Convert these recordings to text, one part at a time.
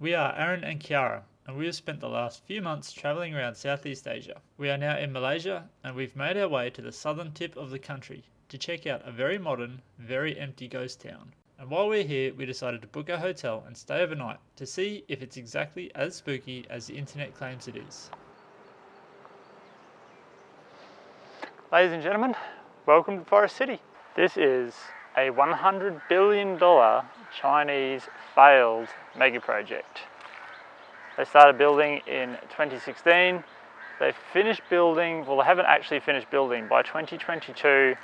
We are Aaron and Kiara, and we have spent the last few months travelling around Southeast Asia. We are now in Malaysia, and we've made our way to the southern tip of the country to check out a very modern, very empty ghost town. And while we're here, we decided to book a hotel and stay overnight to see if it's exactly as spooky as the internet claims it is. Ladies and gentlemen, welcome to Forest City. This is a $100 billion Chinese failed mega project. They started building in 2016. They finished building, well, they haven't actually finished building. By 2022,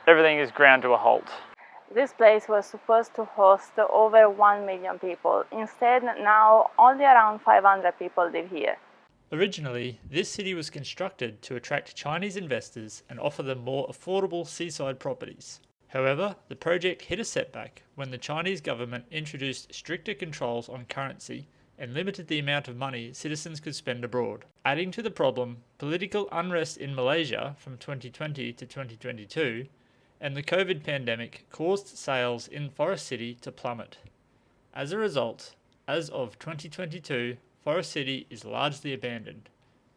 everything is ground to a halt. This place was supposed to host over 1 million people. Instead, now only around 500 people live here. Originally, this city was constructed to attract Chinese investors and offer them more affordable seaside properties. However, the project hit a setback when the Chinese government introduced stricter controls on currency and limited the amount of money citizens could spend abroad. Adding to the problem, political unrest in Malaysia from 2020 to 2022 and the COVID pandemic caused sales in Forest City to plummet. As a result, as of 2022, Forest City is largely abandoned,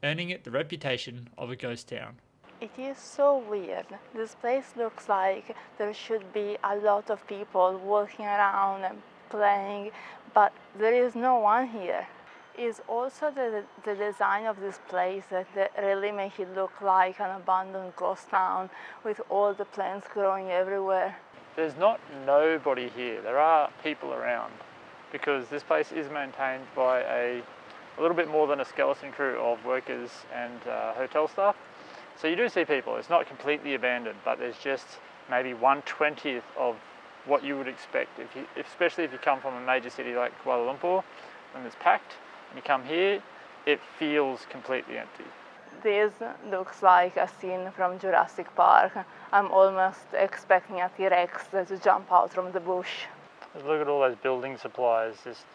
earning it the reputation of a ghost town. It is so weird. This place looks like there should be a lot of people walking around and playing, but there is no one here. It's also the design of this place that really makes it look like an abandoned ghost town with all the plants growing everywhere. There's not nobody here. There are people around because this place is maintained by a little bit more than a skeleton crew of workers and hotel staff. So you do see people. It's not completely abandoned, but there's just maybe 1/20th of what you would expect, especially if you come from a major city like Kuala Lumpur, when it's packed, and you come here, it feels completely empty. This looks like a scene from Jurassic Park. I'm almost expecting a T-Rex to jump out from the bush. Look at all those building supplies just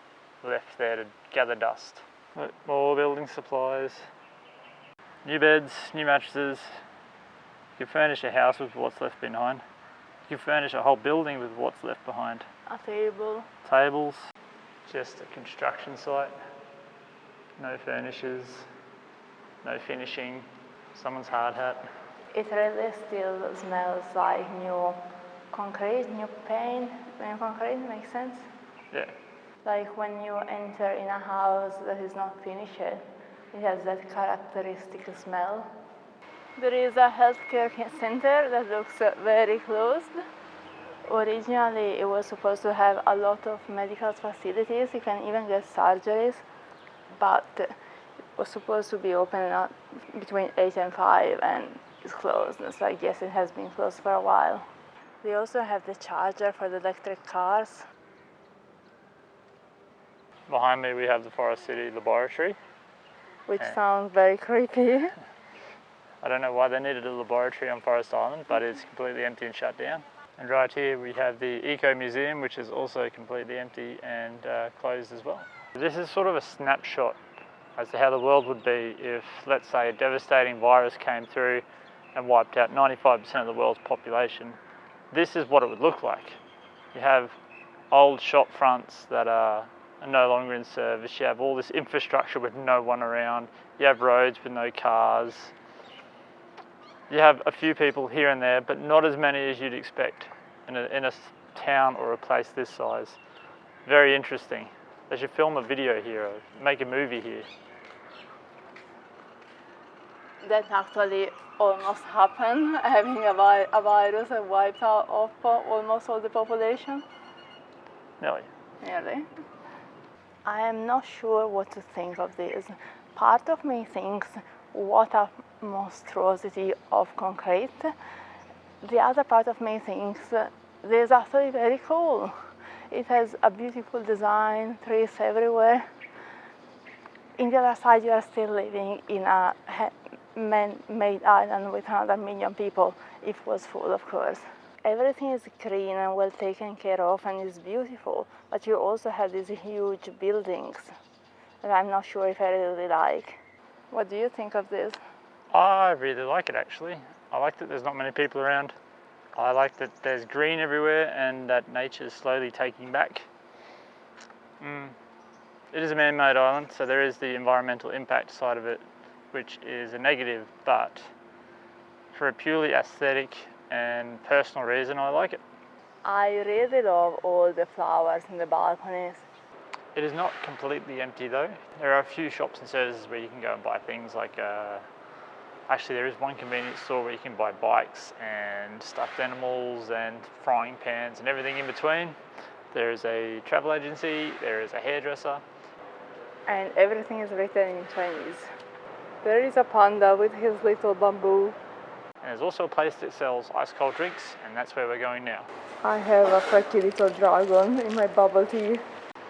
left there to gather dust. Look, more building supplies. New beds, new mattresses. You can furnish a house with what's left behind. You can furnish a whole building with what's left behind. A table. Tables. Just a construction site. No furnishers. No finishing. Someone's hard hat. It really still smells like new concrete, new paint. New concrete makes sense? Yeah. Like when you enter in a house that is not finished, it has that characteristic smell. There is a healthcare center that looks very closed. Originally, it was supposed to have a lot of medical facilities. You can even get surgeries, but it was supposed to be open between 8 and 5 and it's closed. So I guess it has been closed for a while. They also have the charger for the electric cars. Behind me we have the Forest City Laboratory. Which sounds very creepy. I don't know why they needed a laboratory on Forest Island, but it's completely empty and shut down. And right here we have the Eco Museum, which is also completely empty and closed as well. This is sort of a snapshot as to how the world would be if, let's say, a devastating virus came through and wiped out 95% of the world's population. This is what it would look like. You have old shop fronts that are no longer in service. You have all this infrastructure with no one around. You have roads with no cars. You have a few people here and there, but not as many as you'd expect in a town or a place this size. Very interesting. They should film a video here or make a movie here. That actually almost happened, having a virus that wiped out almost all the population. Nearly. I am not sure what to think of this. Part of me thinks, what a monstrosity of concrete. The other part of me thinks, this is actually very cool. It has a beautiful design, trees everywhere. In the other side, you are still living in a man-made island with another million people, if it was full, of course. Everything is green and well taken care of and is beautiful, but you also have these huge buildings that I'm not sure if I really like. What do you think of this? I really like it actually. I like that there's not many people around. I like that there's green everywhere and that nature's slowly taking back. It is a man-made island, so there is the environmental impact side of it, which is a negative, but for a purely aesthetic and personal reason, I like it. I really love all the flowers in the balconies. It is not completely empty though. There are a few shops and services where you can go and buy things like, actually there is one convenience store where you can buy bikes and stuffed animals and frying pans and everything in between. There is a travel agency, there is a hairdresser. And everything is written in Chinese. There is a panda with his little bamboo. And there's also a place that sells ice cold drinks, and that's where we're going now. I have a pretty little dragon in my bubble tea.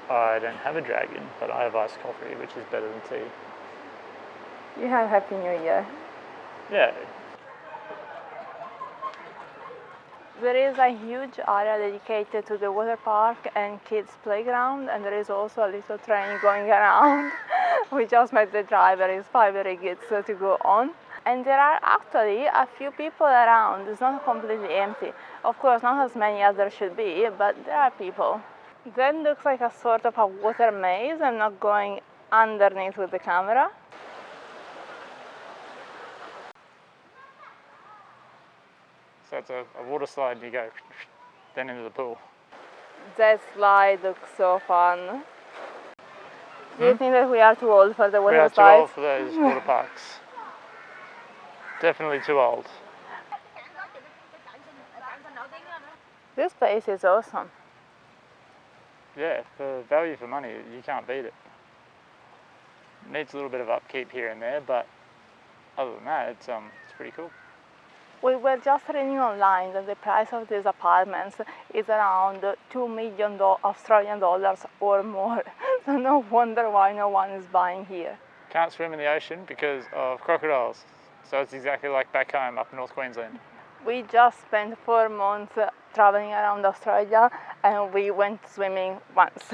I don't have a dragon, but I have iced coffee, which is better than tea. You have Happy New Year. Yeah. There is a huge area dedicated to the water park and kids playground, and there is also a little train going around. We just met the driver, his 5 riggeds to go on. And there are actually a few people around. It's not completely empty. Of course, not as many as there should be, but there are people. That looks like a sort of a water maze. I'm not going underneath with the camera. So it's a water slide and you go then into the pool. That slide looks so fun. Do you think that we are too old for the water We are too slides? old for those water parks. Definitely too old. This place is awesome. Yeah, for value for money, you can't beat it. Needs a little bit of upkeep here and there, but other than that, it's pretty cool. We were just reading online that the price of these apartments is around $2 million Australian dollars or more. So no wonder why no one is buying here. Can't swim in the ocean because of crocodiles. So it's exactly like back home up in North Queensland. We just spent 4 months traveling around Australia and we went swimming once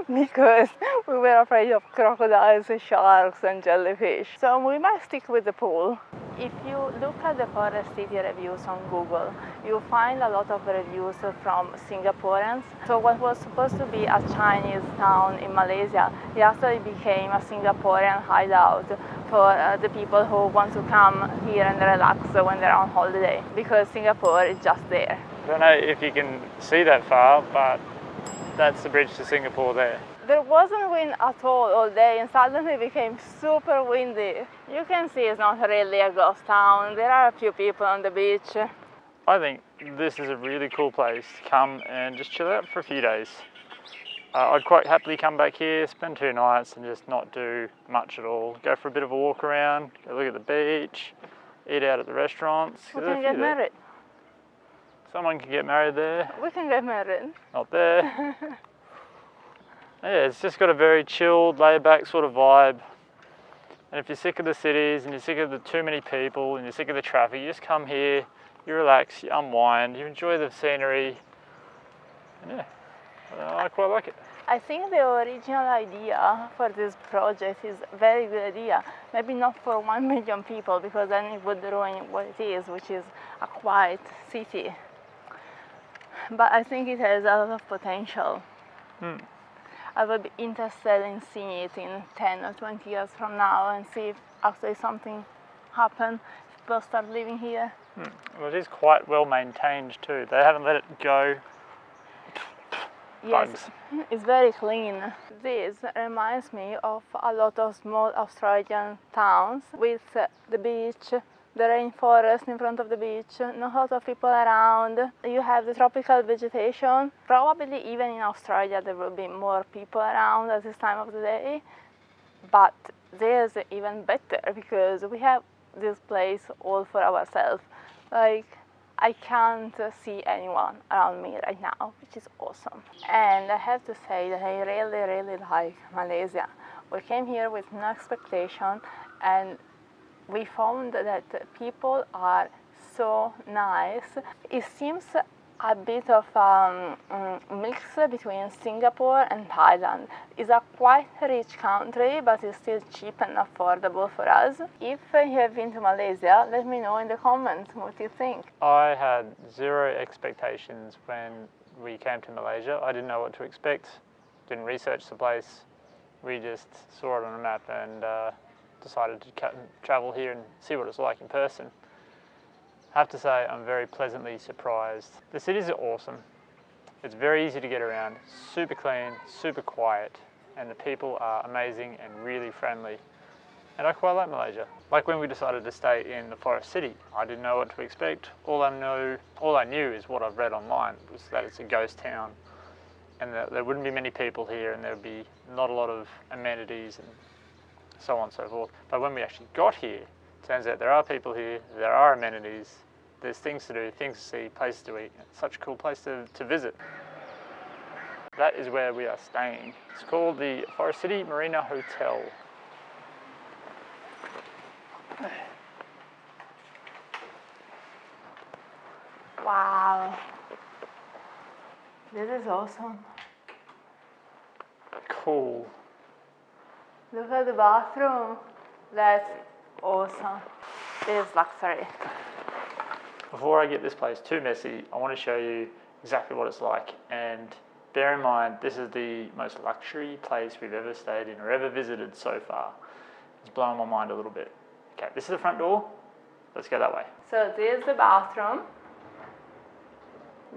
because we were afraid of crocodiles, sharks and jellyfish. So we might stick with the pool. If you look at the Forest City reviews on Google, you find a lot of reviews from Singaporeans. So what was supposed to be a Chinese town in Malaysia, it actually became a Singaporean hideout for the people who want to come here and relax when they're on holiday, because Singapore is just there. I don't know if you can see that far, but that's the bridge to Singapore there. There wasn't wind at all day and suddenly it became super windy. You can see it's not really a ghost town. There are a few people on the beach. I think this is a really cool place to come and just chill out for a few days. I'd quite happily come back here, spend 2 nights and just not do much at all. Go for a bit of a walk around, go look at the beach, eat out at the restaurants. We can get married. Someone can get married there. We can get married. Not there. Yeah, it's just got a very chilled, laid-back sort of vibe. And if you're sick of the cities and you're sick of the too many people and you're sick of the traffic, you just come here, you relax, you unwind, you enjoy the scenery. And yeah, I quite like it. I think the original idea for this project is a very good idea. Maybe not for 1 million people, because then it would ruin what it is, which is a quiet city. But I think it has a lot of potential. I would be interested in seeing it in 10 or 20 years from now and see if actually something happened, if people start living here. Well, it is quite well maintained too. They haven't let it go. Yes, Bugs. it's very clean. This reminds me of a lot of small Australian towns with the beach, the rainforest in front of the beach, not a lot of people around. You have the tropical vegetation. Probably even in Australia there will be more people around at this time of the day. But there's even better because we have this place all for ourselves. Like, I can't see anyone around me right now, which is awesome. And I have to say that I really, really like Malaysia. We came here with no expectation and we found that people are so nice. It seems a bit of a mix between Singapore and Thailand. It's a quite rich country, but it's still cheap and affordable for us. If you have been to Malaysia, let me know in the comments what you think. I had 0 expectations when we came to Malaysia. I didn't know what to expect, didn't research the place, We just saw it on a map and decided to travel here and see what it's like in person. I have to say I'm very pleasantly surprised. The cities are awesome. It's very easy to get around, super clean, super quiet, and the people are amazing and really friendly. And I quite like Malaysia. Like when we decided to stay in the Forest City, I didn't know what to expect. All I knew is what I've read online, was that it's a ghost town and that there wouldn't be many people here and there would be not a lot of amenities and so on and so forth. But when we actually got here, it turns out there are people here, there are amenities, there's things to do, things to see, places to eat. It's such a cool place to visit. That is where we are staying. It's called the Forest City Marina Hotel. Wow, this is awesome. Cool. Look at the bathroom. That's awesome. This is luxury. Before I get this place too messy, I want to show you exactly what it's like. And bear in mind, this is the most luxury place we've ever stayed in or ever visited so far. It's blowing my mind a little bit. Okay, this is the front door. Let's go that way. So this is the bathroom.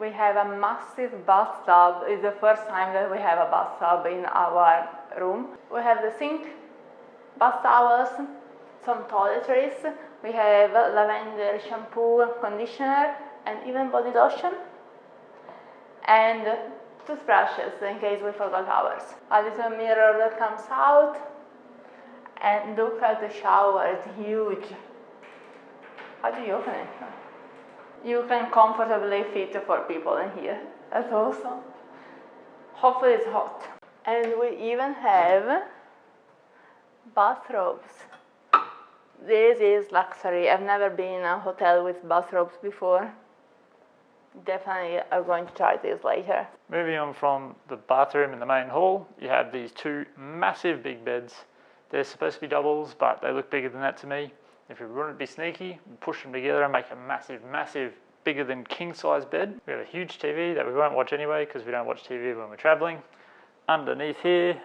We have a massive bathtub. It's the first time that we have a bathtub in our room. We have the sink, bath towels, some toiletries. We have lavender shampoo, conditioner, and even body lotion. And toothbrushes in case we forgot ours. A little mirror that comes out. And look at the shower, it's huge. How do you open it? You can comfortably fit 4 people in here. That's awesome. Hopefully it's hot. And we even have bathrobes. This is luxury. I've never been in a hotel with bathrobes before. Definitely are going to try this later. Moving on from the bathroom in the main hall, you have these 2 massive big beds. They're supposed to be doubles, but they look bigger than that to me. If we want to be sneaky, we push them together and make a massive, bigger than king size bed. We have a huge TV that we won't watch anyway because we don't watch TV when we're traveling. Underneath here,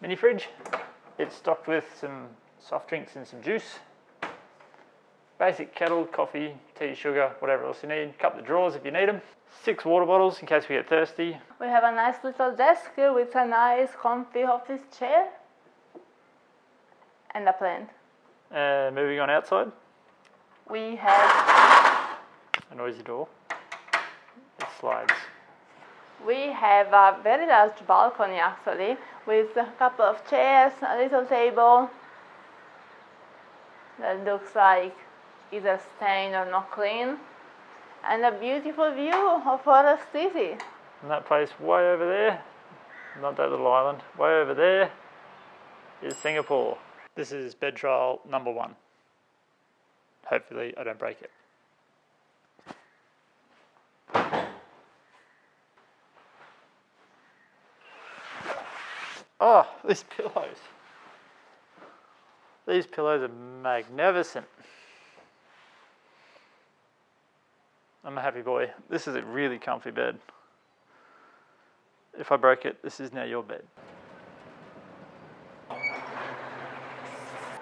mini fridge. It's stocked with some soft drinks and some juice. Basic kettle, coffee, tea, sugar, whatever else you need. Couple of drawers if you need them. 6 water bottles in case we get thirsty. We have a nice little desk with a nice comfy office chair. And a plant. Moving on outside. We have A noisy door. It slides. We have a very large balcony actually, with a couple of chairs, a little table that looks like either stained or not clean, and a beautiful view of Forest City. And that place way over there, not that little island, way over there is Singapore. This is bed trial number 1. Hopefully I don't break it. Oh, these pillows. These pillows are magnificent. I'm a happy boy. This is a really comfy bed. If I broke it, this is now your bed.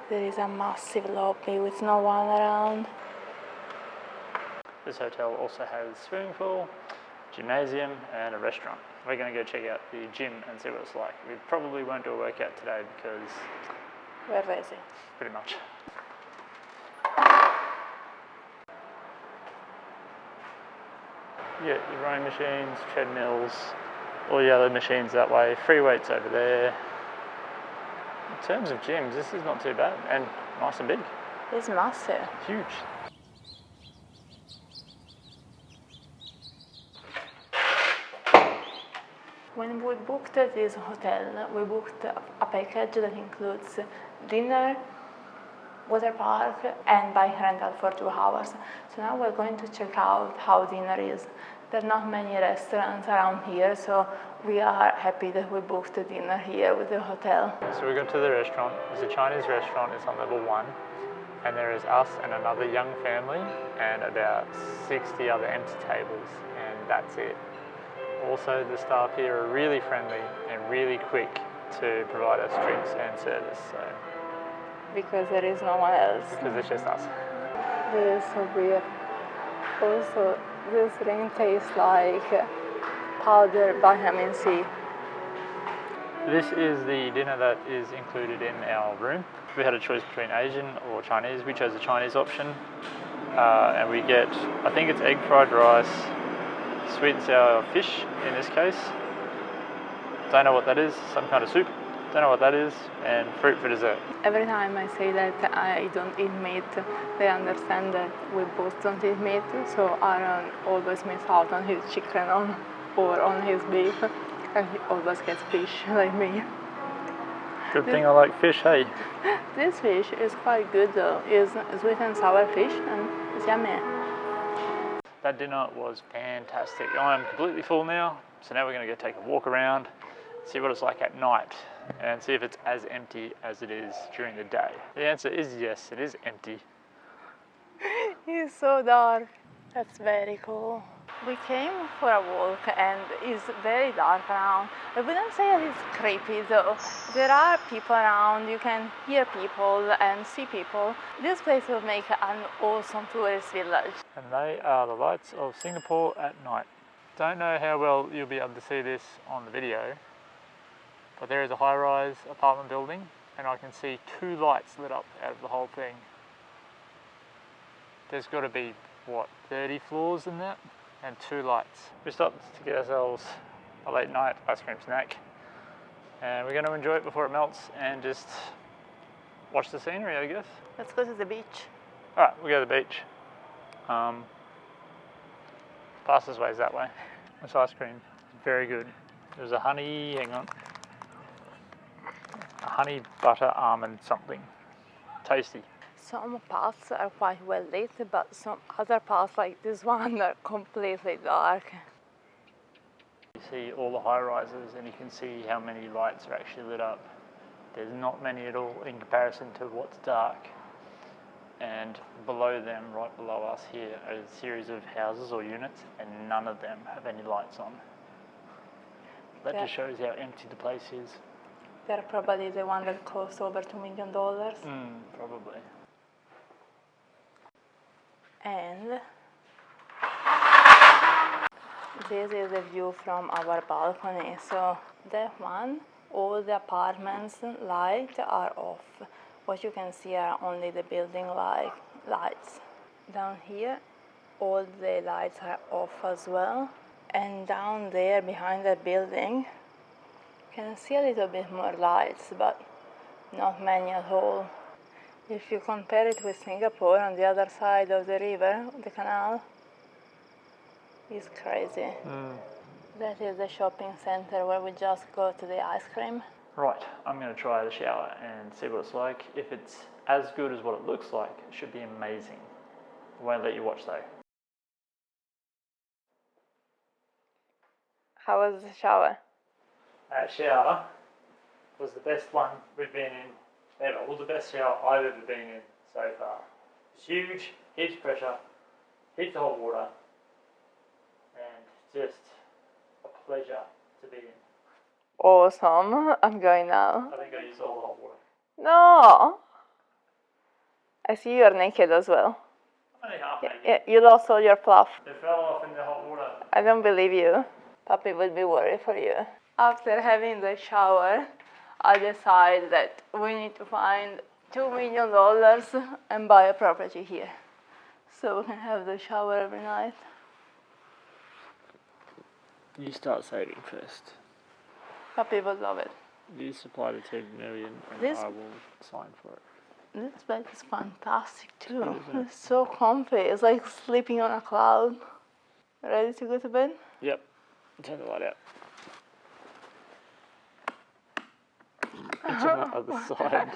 There is a massive lobby with no one around. This hotel also has a swimming pool, gymnasium, and a restaurant. We're going to go check out the gym and see what it's like. We probably won't do a workout today because We're lazy. pretty much. Yeah, your rowing machines, treadmills, all the other machines that way. Free weights over there. In terms of gyms, this is not too bad and nice and big. It's massive. Huge. When we booked this hotel, we booked a package that includes dinner, water park, and bike rental for 2 hours. So now we're going to check out how dinner is. There are not many restaurants around here, so we are happy that we booked dinner here with the hotel. So we got to the restaurant. It's a Chinese restaurant. It's on level 1. And there is us and another young family and about 60 other empty tables. And that's it. Also, the staff here are really friendly and really quick to provide us drinks and service. So Because there is no one else. because it's just us. This is so weird. Also, this drink tastes like powdered vitamin C. This is the dinner that is included in our room. We had a choice between Asian or Chinese. We chose the Chinese option, and we get, I think it's egg fried rice, sweet and sour fish in this case. Don't know what that is, some kind of soup. Don't know what that is, and fruit for dessert. Every time I say that I don't eat meat, they understand that we both don't eat meat, so Aaron always miss out on his chicken or on his beef, and he always gets fish like me. Good thing I like fish, hey? This fish is quite good though. It's sweet and sour fish and it's yummy. That dinner was fantastic. I'm completely full now, so now we're going to go take a walk around, see what it's like at night, and see if it's as empty as it is during the day. The answer is yes, it is empty. It's so dark. That's very cool. We came for a walk and it's very dark around. I wouldn't say that it's creepy though. There are people around, you can hear people and see people. This place will make an awesome tourist village. And they are the lights of Singapore at night. Don't know how well you'll be able to see this on the video, but there is a high-rise apartment building and I can see 2 lights lit up out of the whole thing. There's got to be, what, 30 floors in that? And 2 lights. We stopped to get ourselves a late night ice cream snack, and we're going to enjoy it before it melts and just watch the scenery, I guess. Let's go to the beach. Alright, we'll go to the beach. Fastest way is that way. This ice cream is very good. There's a honey, hang on. A honey butter almond something. Tasty. Some paths are quite well lit, but some other paths like this one are completely dark. You see all the high rises and you can see how many lights are actually lit up. There's not many at all in comparison to what's dark. And below them, right below us here, are a series of houses or units, and none of them have any lights on. That just shows how empty the place is. They're probably the one that cost over $2 million. Probably. And this is the view from our balcony. So that one, all the apartments lights are off. What you can see are only the building lights. Down here, all the lights are off as well. And down there behind the building, you can see a little bit more lights, but not many at all. If you compare it with Singapore, on the other side of the river, the canal, it's crazy. That is the shopping center where we just got the ice cream. Right, I'm going to try the shower and see what it's like. If it's as good as what it looks like, it should be amazing. I won't let you watch though. How was the shower? That shower was the best one we've been in ever. Well, the best shower I've ever been in so far. It's huge, heaps of pressure, heaps of hot water, and just a pleasure to be in. Awesome. I'm going now. I think I used all the hot water. No! I see you're naked as well. I'm only half naked. Yeah, you lost all your fluff. It fell off in the hot water. I don't believe you. Puppy would be worried for you. After having the shower, I decided that we need to find $2 million and buy a property here. So we can have the shower every night. You start saving first. Puppy would love it. You supply the 10 million and This- I will sign for it. This bed is fantastic too. good, isn't it? It's so comfy. It's like sleeping on a cloud. Ready to go to bed? Yep. Turn the light out. It's on the other side.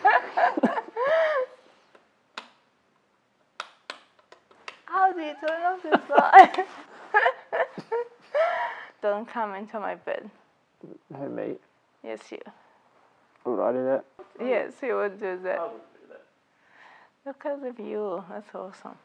How do you turn off this light? Don't come into my bed. Who, me? Yes, you. Would I do that? Yes, you would do that. I would do that. Look at the view. That's awesome.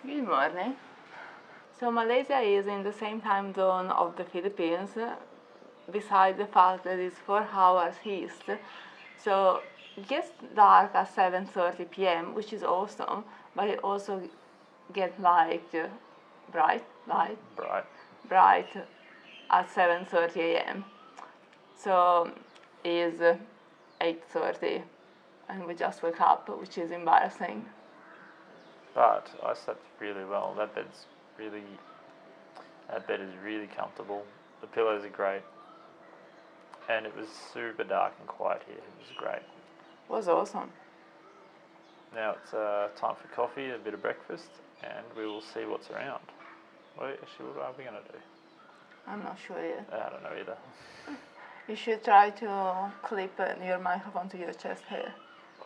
Good morning. So Malaysia is in the same time zone of the Philippines, besides the fact that it's 4 hours east. So it gets dark at 7:30 p.m., which is awesome, but it also gets bright at 7:30 a.m. So it's 8:30, and we just woke up, which is embarrassing. But I slept really well. That bed is really comfortable. The pillows are great. And it was super dark and quiet here. It was great. It was awesome. Now it's time for coffee, a bit of breakfast, and we will see what's around. What are we going to do? I'm not sure yet. I don't know either. You should try to clip your microphone to your chest hair.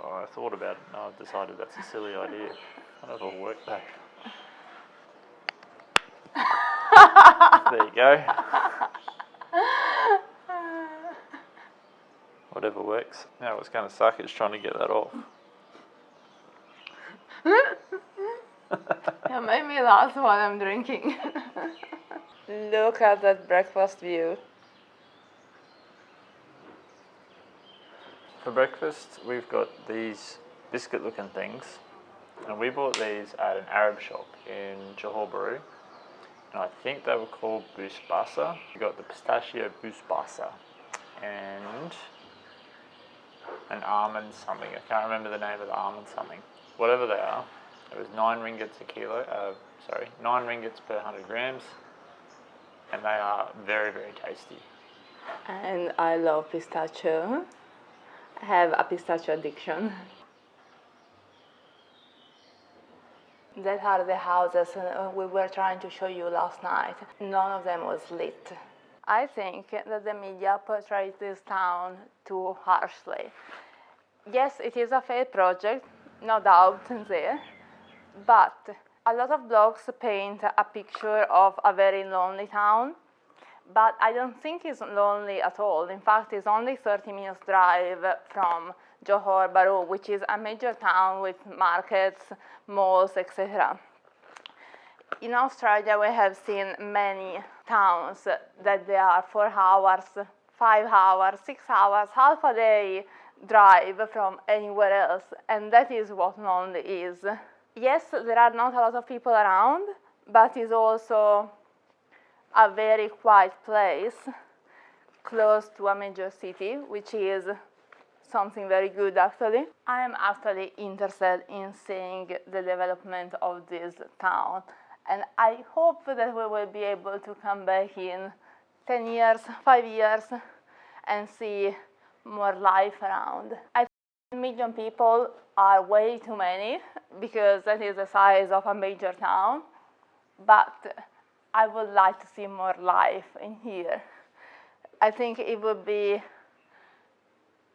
Oh, I thought about it and I've decided that's a silly idea. I don't know if it'll work though. There you go. Whatever works. Now what's going to suck is trying to get that off. You made me laugh while I'm drinking. Look at that breakfast view. For breakfast, we've got these biscuit-looking things, and we bought these at an Arab shop in Johor Bahru, and I think they were called Bus Basa. We got the pistachio Bus Basa and an almond something. I can't remember the name of the almond something. Whatever they are, it was 9 ringgits a kilo. 9 ringgits per 100 grams, and they are very, very tasty. And I love pistachio. I have a pistachio addiction. That are the houses we were trying to show you last night. None of them was lit. I think that the media portrays this town too harshly. Yes, it is a failed project, no doubt there, but a lot of blogs paint a picture of a very lonely town. But I don't think it's lonely at all. In fact, it's only 30 minutes drive from Johor Bahru, which is a major town with markets, malls, etc. In Australia, we have seen many towns that they are 4 hours, 5 hours, 6 hours, half a day drive from anywhere else, and that is what lonely is. Yes, there are not a lot of people around, but it's also a very quiet place close to a major city, which is something very good actually. I am actually interested in seeing the development of this town, and I hope that we will be able to come back in 10 years, 5 years, and see more life around. I think 1 million people are way too many because that is the size of a major town, but I would like to see more life in here. I think it would be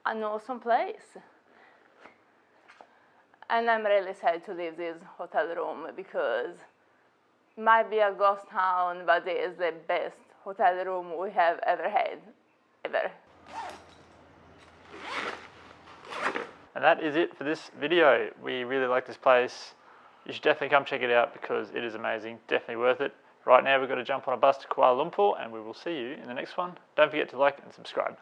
an awesome place. And I'm really sad to leave this hotel room because it might be a ghost town, but it is the best hotel room we have ever had, ever. And that is it for this video. We really like this place. You should definitely come check it out because it is amazing, definitely worth it. Right now we've got to jump on a bus to Kuala Lumpur, and we will see you in the next one. Don't forget to like and subscribe.